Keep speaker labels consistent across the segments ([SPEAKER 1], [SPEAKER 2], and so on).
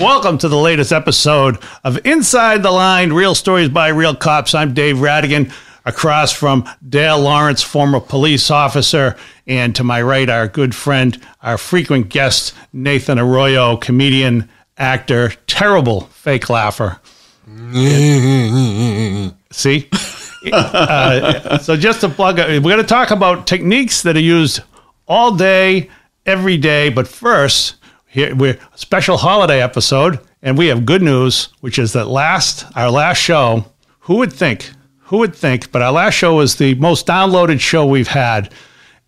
[SPEAKER 1] Welcome to the latest episode of Inside the Line, Real Stories by Real Cops. I'm Dave Rattigan, across from Dale Lawrence, former police officer, and to my right, our good friend, our frequent guest, Nathan Arroyo, comedian, actor, terrible fake laugher. See? So just to plug it, we're going to talk about techniques that are used all day, every day, but first, here we're a special holiday episode, and we have good news, which is that our last show, who would think, but our last show was the most downloaded show we've had.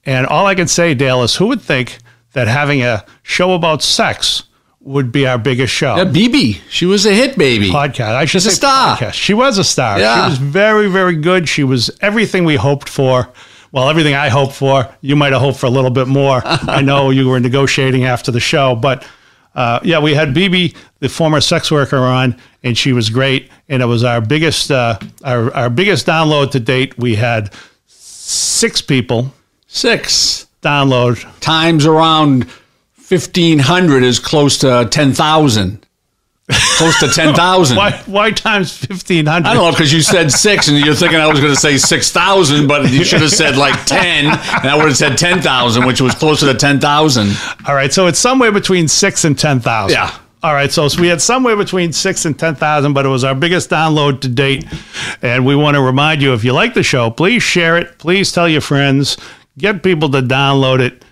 [SPEAKER 1] And all I can say, Dale, is who would think that having a show about sex would be our biggest show?
[SPEAKER 2] Yeah, BB. She was a hit, baby.
[SPEAKER 1] Podcast. I should say
[SPEAKER 2] a star.
[SPEAKER 1] Podcast. She was a star.
[SPEAKER 2] Yeah.
[SPEAKER 1] She was very, very good. She was everything we hoped for. Well, everything I hoped for. You might have hoped for a little bit more. I know you were negotiating after the show, but yeah, we had BB, the former sex worker, on, and she was great. And it was our biggest, our biggest download to date. We had 6 people.
[SPEAKER 2] 6
[SPEAKER 1] download.
[SPEAKER 2] Times around 1,500 is close to 10,000. Close to 10,000.
[SPEAKER 1] Why times 1,500?
[SPEAKER 2] I don't know, because you said 6 and you're thinking I was going to say 6,000, but you should have said like 10, and I would have said 10,000, which was closer to 10,000.
[SPEAKER 1] All right, so it's somewhere between 6 and 10,000.
[SPEAKER 2] Yeah.
[SPEAKER 1] All right, so we had somewhere between 6 and 10,000, but it was our biggest download to date. And we want to remind you, if you like the show, please share it. Please tell your friends. Get people to download it.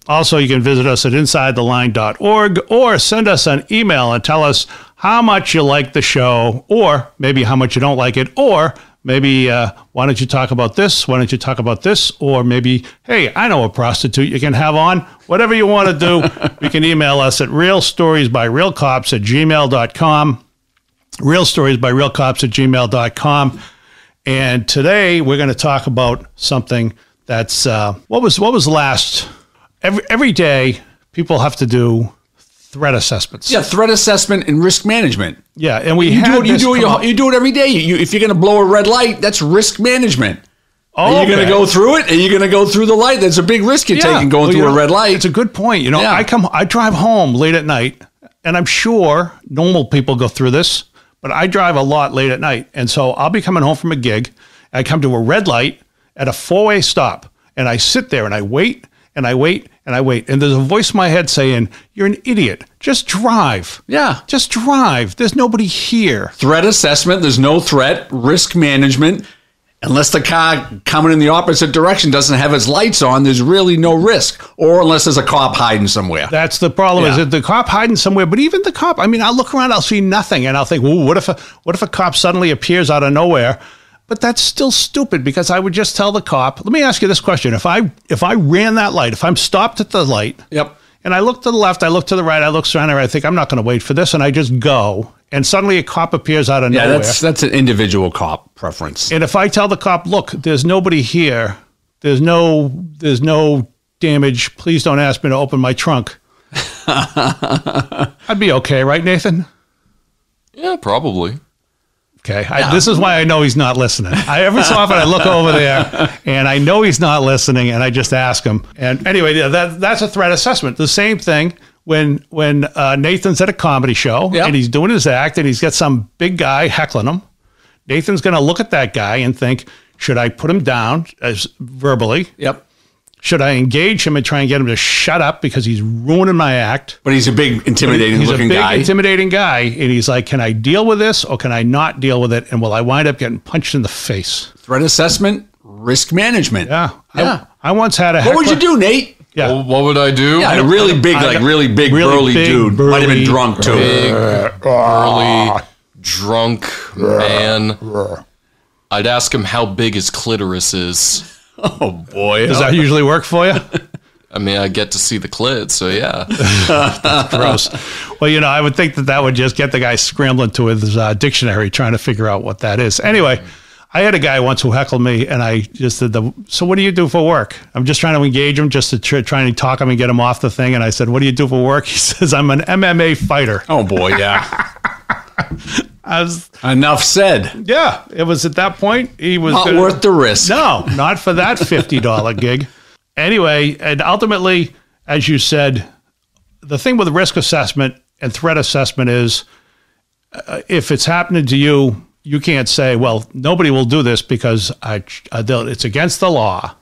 [SPEAKER 1] Also, you can visit us at insidetheline.org or send us an email and tell us how much you like the show, or maybe how much you don't like it, or maybe why don't you talk about this? Why don't you talk about this? Or maybe, hey, I know a prostitute you can have on. Whatever you want to do, you can email us at realstoriesbyrealcops@gmail.com. realstoriesbyrealcops@gmail.com. And today we're going to talk about something that's what was last. Every day, people have to do threat assessments.
[SPEAKER 2] Yeah, threat assessment and risk management.
[SPEAKER 1] Yeah, and you
[SPEAKER 2] do it every day. If you're going to blow a red light, that's risk management.
[SPEAKER 1] Oh,
[SPEAKER 2] are you going to go through it? Are you going to go through the light? That's a big risk you're taking going through a red light.
[SPEAKER 1] It's a good point. You know,
[SPEAKER 2] yeah.
[SPEAKER 1] I drive home late at night, and I'm sure normal people go through this, but I drive a lot late at night, and so I'll be coming home from a gig. I come to a red light at a 4-way stop, and I sit there and I wait and I wait and I wait. And there's a voice in my head saying, "You're an idiot. Just drive."
[SPEAKER 2] Yeah.
[SPEAKER 1] Just drive. There's nobody here.
[SPEAKER 2] Threat assessment, there's no threat. Risk management, unless the car coming in the opposite direction doesn't have its lights on, there's really no risk. Or unless there's a cop hiding somewhere.
[SPEAKER 1] That's the problem, is that the cop hiding somewhere. But even the cop, I mean, I'll look around, I'll see nothing. And I'll think, well, what if a cop suddenly appears out of nowhere? But that's still stupid, because I would just tell the cop, let me ask you this question. If I ran that light, if I'm stopped at the light,
[SPEAKER 2] yep,
[SPEAKER 1] and I look to the left, I look to the right, I look surrounded, I think I'm not going to wait for this, and I just go, and suddenly a cop appears out of nowhere.
[SPEAKER 2] Yeah, that's an individual cop preference.
[SPEAKER 1] And if I tell the cop, look, there's nobody here, there's no damage, please don't ask me to open my trunk, I'd be okay, right, Nathan?
[SPEAKER 3] Yeah, probably.
[SPEAKER 1] Okay, this is why I know he's not listening. Every so often I look over there, and I know he's not listening, and I just ask him. And anyway, that's a threat assessment. The same thing when Nathan's at a comedy show, and he's doing his act, and he's got some big guy heckling him. Nathan's going to look at that guy and think, should I put him down verbally?
[SPEAKER 2] Yep.
[SPEAKER 1] Should I engage him and try and get him to shut up because he's ruining my act?
[SPEAKER 2] But he's a big, intimidating looking guy.
[SPEAKER 1] He's a big, intimidating guy. And he's like, can I deal with this or can I not deal with it? And will I wind up getting punched in the face?
[SPEAKER 2] Threat assessment, risk management.
[SPEAKER 1] Yeah.
[SPEAKER 2] Yeah.
[SPEAKER 1] I once had a
[SPEAKER 2] heckler. What would you do, Nate?
[SPEAKER 1] Yeah.
[SPEAKER 3] Well, what would I do?
[SPEAKER 2] Yeah, a really big, burly dude. Might have been drunk, too.
[SPEAKER 3] Big, burly, drunk man. I'd ask him how big his clitoris is.
[SPEAKER 2] Oh, boy.
[SPEAKER 1] Does that usually work for you?
[SPEAKER 3] I mean, I get to see the clit, so yeah.
[SPEAKER 1] That's gross. Well, you know, I would think that would just get the guy scrambling to his dictionary trying to figure out what that is. Anyway, I had a guy once who heckled me, and I just said, so what do you do for work? I'm just trying to engage him, just to try and talk him and get him off the thing. And I said, what do you do for work? He says, I'm an MMA fighter.
[SPEAKER 2] Oh, boy, yeah. Enough said.
[SPEAKER 1] Yeah, it was at that point. He was
[SPEAKER 2] not worth the risk.
[SPEAKER 1] No, not for that $50 gig. Anyway, and ultimately, as you said, the thing with risk assessment And threat assessment is, if it's happening to you, you can't say, well, nobody will do this because it's against the law.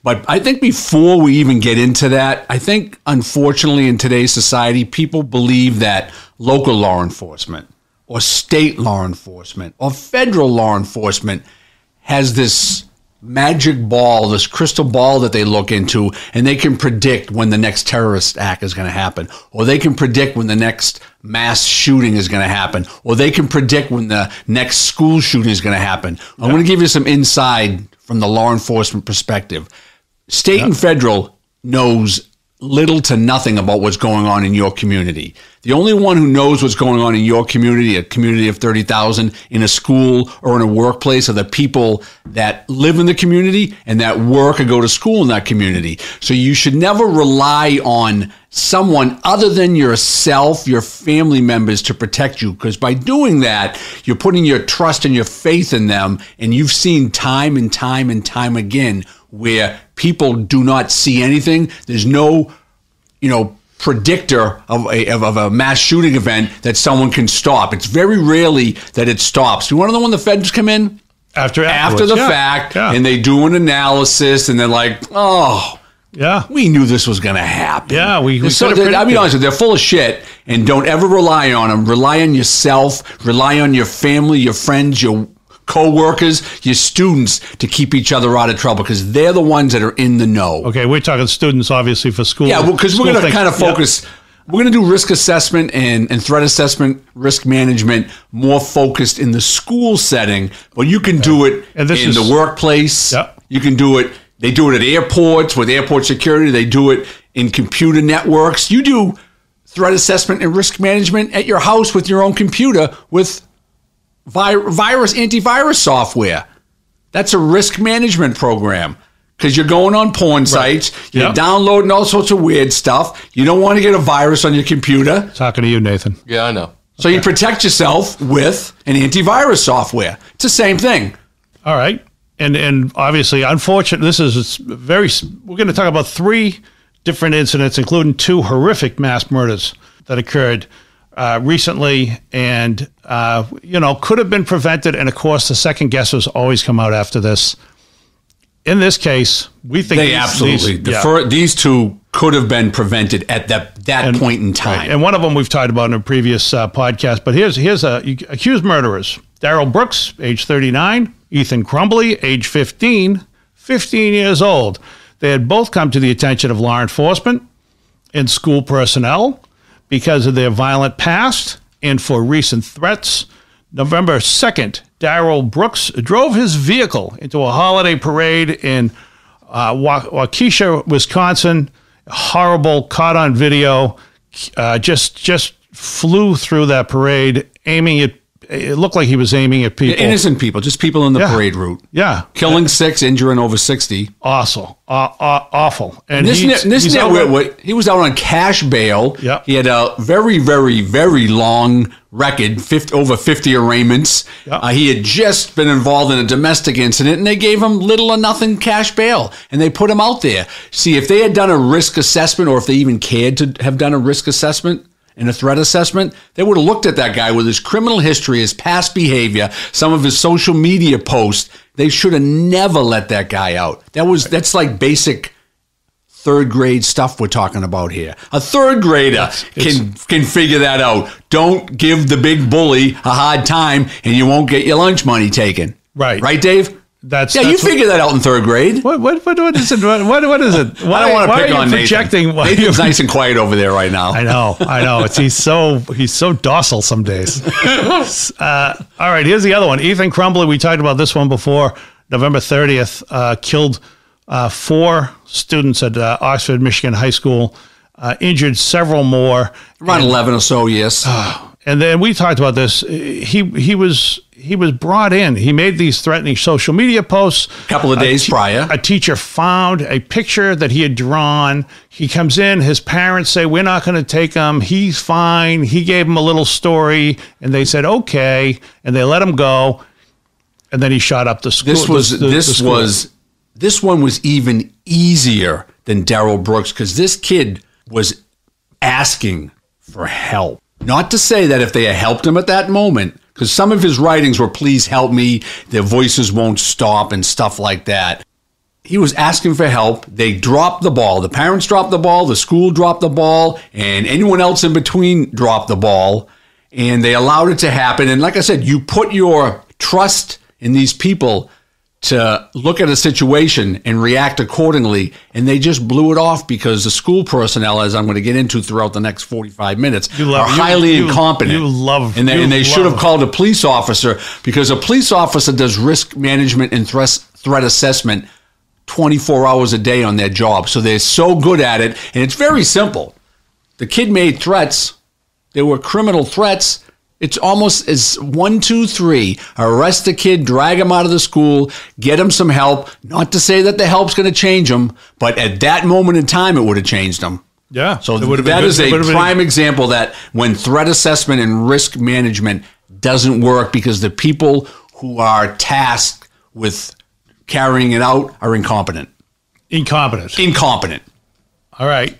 [SPEAKER 2] But I think before we even get into that, I think, unfortunately, in today's society, people believe that local law enforcement or state law enforcement or federal law enforcement has this magic ball, this crystal ball that they look into, and they can predict when the next terrorist act is going to happen, or they can predict when the next mass shooting is going to happen, or they can predict when the next school shooting is going to happen. I'm going to give you some insight from the law enforcement perspective. State and federal knows little to nothing about what's going on in your community. The only one who knows what's going on in your community, a community of 30,000, in a school or in a workplace, are the people that live in the community and that work or go to school in that community. So you should never rely on someone other than yourself, your family members, to protect you, because by doing that, you're putting your trust and your faith in them. And you've seen time and time and time again where people do not see anything. There's no, predictor of a mass shooting event that someone can stop. It's very rarely that it stops. You want to know when the feds come in? After the fact, and they do an analysis, and they're like, oh, yeah, we knew this was going to happen.
[SPEAKER 1] Yeah,
[SPEAKER 2] I'll be honest with you, they're full of shit, and don't ever rely on them. Rely on yourself. Rely on your family, your friends, your co-workers, your students, to keep each other out of trouble, because they're the ones that are in the know.
[SPEAKER 1] Okay, we're talking students, obviously, for school.
[SPEAKER 2] Yeah, because we're going to kind of focus. Yep. We're going to do risk assessment and threat assessment, risk management, more focused in the school setting. But you can do it in the workplace.
[SPEAKER 1] Yep.
[SPEAKER 2] You can do it. They do it at airports with airport security. They do it in computer networks. You do threat assessment and risk management at your house with your own computer with antivirus software. That's a risk management program, because you're going on porn sites, you're downloading all sorts of weird stuff. You don't want to get a virus on your computer.
[SPEAKER 1] Talking to you, Nathan.
[SPEAKER 3] Yeah, I know.
[SPEAKER 2] So you protect yourself with an antivirus software. It's the same thing.
[SPEAKER 1] All right. And obviously, unfortunately, we're going to talk about 3 different incidents, including 2 horrific mass murders that occurred recently, and could have been prevented. And of course, the second guessers always come out after this. In this case, we think
[SPEAKER 2] these 2 could have been prevented at that point in time.
[SPEAKER 1] Right. And one of them we've talked about in a previous podcast. But here's accused murderers: Darrell Brooks, age 39; Ethan Crumbley, age 15 years old. They had both come to the attention of law enforcement and school personnel because of their violent past and for recent threats. November 2nd, Darrell Brooks drove his vehicle into a holiday parade in Waukesha, Wisconsin. Horrible, caught on video. Just flew through that parade, aiming at. It looked like he was aiming at people.
[SPEAKER 2] Innocent people, just people in the parade route.
[SPEAKER 1] Yeah.
[SPEAKER 2] Killing 6, injuring over 60.
[SPEAKER 1] Awful. And
[SPEAKER 2] he was out on cash bail.
[SPEAKER 1] Yep.
[SPEAKER 2] He had a very, very, very long record, over 50 arraignments. Yep. He had just been involved in a domestic incident, and they gave him little or nothing cash bail, and they put him out there. See, if they had done a risk assessment, or if they even cared to have done a risk assessment and a threat assessment, they would have looked at that guy with his criminal history, his past behavior, some of his social media posts. They should have never let that guy out. That's like basic 3rd grade stuff we're talking about here. A 3rd grader can figure that out. Don't give the big bully a hard time, and you won't get your lunch money taken. Right, Dave? You figured that out in 3rd grade.
[SPEAKER 1] What is it? What is it?
[SPEAKER 2] I don't want to pick on Nathan. Nathan's nice and quiet over there right now.
[SPEAKER 1] I know. He's so docile some days. All right, here's the other one. Ethan Crumbley, we talked about this one before. November 30th, killed 4 students at Oxford, Michigan High School, injured several more.
[SPEAKER 2] Around 11 or so, yes.
[SPEAKER 1] And then we talked about this. He was brought in. He made these threatening social media posts.
[SPEAKER 2] A couple of days prior.
[SPEAKER 1] A teacher found a picture that he had drawn. He comes in. His parents say, we're not going to take him. He's fine. He gave him a little story. And they said, okay. And they let him go. And then he shot up the school.
[SPEAKER 2] This one was even easier than Darrell Brooks, because this kid was asking for help. Not to say that if they had helped him at that moment, because some of his writings were, please help me, their voices won't stop and stuff like that. He was asking for help. They dropped the ball. The parents dropped the ball, the school dropped the ball, and anyone else in between dropped the ball. And they allowed it to happen. And like I said, you put your trust in these people to look at a situation and react accordingly, and they just blew it off because the school personnel, as I'm going to get into throughout the next 45 minutes, are highly incompetent. And they should have called a police officer, because a police officer does risk management and threat assessment 24 hours a day on their job. So they're so good at it, and it's very simple. The kid made threats. They were criminal threats. It's almost as 1, 2, 3. Arrest the kid, drag him out of the school, get him some help. Not to say that the help's going to change him, but at that moment in time, it would have changed him.
[SPEAKER 1] Yeah.
[SPEAKER 2] So that is a prime example that when threat assessment and risk management doesn't work because the people who are tasked with carrying it out are incompetent. Incompetent.
[SPEAKER 1] All right.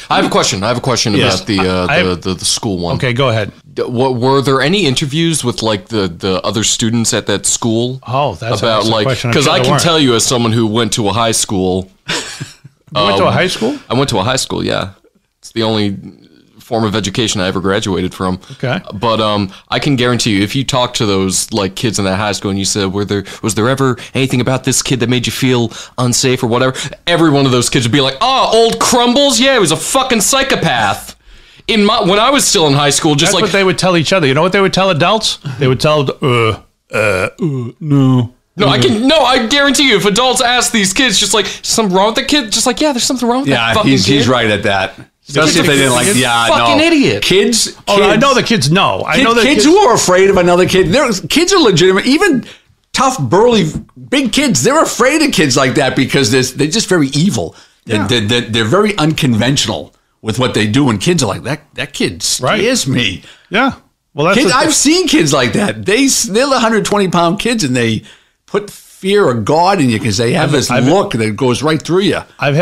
[SPEAKER 3] I have a question. About the school one.
[SPEAKER 1] Okay, go ahead.
[SPEAKER 3] Were there any interviews with like the other students at that school?
[SPEAKER 1] Oh, that's
[SPEAKER 3] about like, because I can tell you as someone who went to a high school.
[SPEAKER 1] You went to a high school?
[SPEAKER 3] I went to a high school. Yeah, it's the only form of education I ever graduated from.
[SPEAKER 1] Okay.
[SPEAKER 3] But I can guarantee you, if you talk to those like kids in that high school and you said, was there ever anything about this kid that made you feel unsafe or whatever? Every one of those kids would be like, oh, old Crumbles? Yeah, he was a fucking psychopath. When I was still in high school,
[SPEAKER 1] that's what they would tell each other. You know what they would tell adults? They would tell, no.
[SPEAKER 3] No, I guarantee you, if adults ask these kids, just like, something wrong with the kid? Just like, yeah, there's something wrong with that fucking kid.
[SPEAKER 2] He's right at that. Especially if they didn't like,
[SPEAKER 3] fucking idiot.
[SPEAKER 2] Kids.
[SPEAKER 1] I know the kids know. I know the
[SPEAKER 2] kids who are afraid of another kid. Kids are legitimate. Even tough, burly, big kids, they're afraid of kids like that because they're just very evil. Yeah. They're very unconventional with what they do, and kids are like, that kid scares me.
[SPEAKER 1] Yeah. Well,
[SPEAKER 2] I've seen kids like that. They're 120-pound kids, and they put fear of God in you because they have this look that goes right through you.
[SPEAKER 1] I've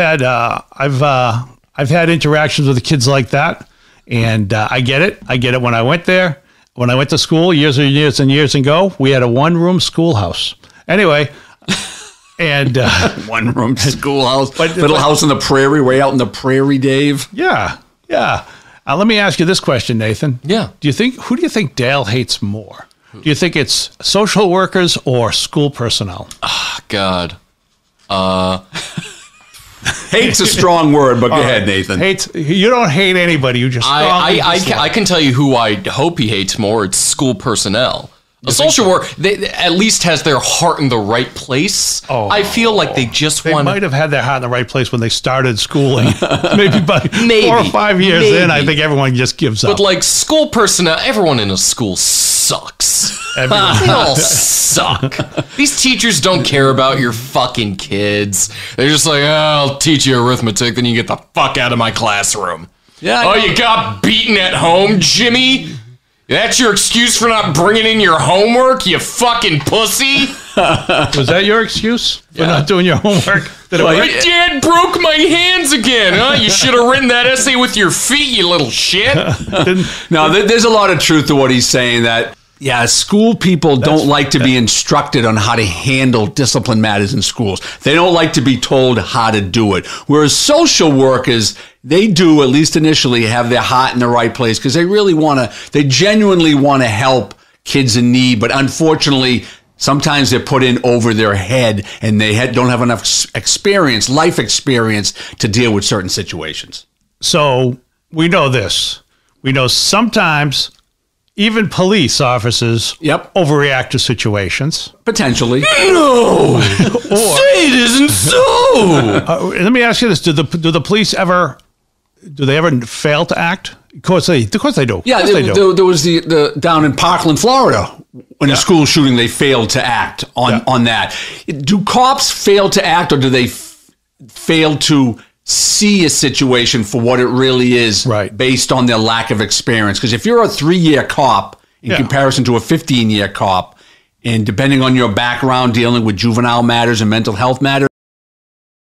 [SPEAKER 1] had interactions with the kids like that, and I get it. When I went there, when I went to school years and years and years ago, we had a one-room schoolhouse. Anyway, and
[SPEAKER 2] one-room schoolhouse, little house on the prairie, way out in the prairie, Dave.
[SPEAKER 1] Yeah. Let me ask you this question, Nathan.
[SPEAKER 3] Yeah.
[SPEAKER 1] Who do you think Dale hates more? Do you think it's social workers or school personnel?
[SPEAKER 3] Oh, God.
[SPEAKER 2] Hate's a strong word, but go ahead, Nathan.
[SPEAKER 1] You don't hate anybody. You just
[SPEAKER 3] I can tell you who I hope he hates more. It's school personnel. A social worker, they at least has their heart in the right place. I feel like they
[SPEAKER 1] might have had their heart in the right place when they started schooling. maybe 4 or 5 years in, I think everyone just gives up.
[SPEAKER 3] But like school personnel, everyone in a school sucks. They all suck. These teachers don't care about your fucking kids. They're just like, I'll teach you arithmetic, then you get the fuck out of my classroom. Yeah. You got beaten at home, Jimmy? That's your excuse for not bringing in your homework, you fucking pussy?
[SPEAKER 1] Was that your excuse for not doing your homework?
[SPEAKER 3] My dad broke my hands again, huh? You should have written that essay with your feet, you little shit.
[SPEAKER 2] No, there's a lot of truth to what he's saying that, school people don't like to be instructed on how to handle discipline matters in schools. They don't like to be told how to do it. Whereas social workers, they do, at least initially, have their heart in the right place because they genuinely want to help kids in need. But unfortunately, sometimes they're put in over their head and they don't have enough life experience to deal with certain situations.
[SPEAKER 1] So we know this. We know sometimes even police officers overreact to situations.
[SPEAKER 2] Potentially.
[SPEAKER 3] No! Say it isn't so!
[SPEAKER 1] Let me ask you this. Do the police ever fail to act? Of course they do.
[SPEAKER 2] Yeah, there was the down in Parkland, Florida, in a school shooting, they failed to act on that. Do cops fail to act, or do they fail to see a situation for what it really is based on their lack of experience? Because if you're a 3-year cop in comparison to a 15-year cop, and depending on your background dealing with juvenile matters and mental health matters,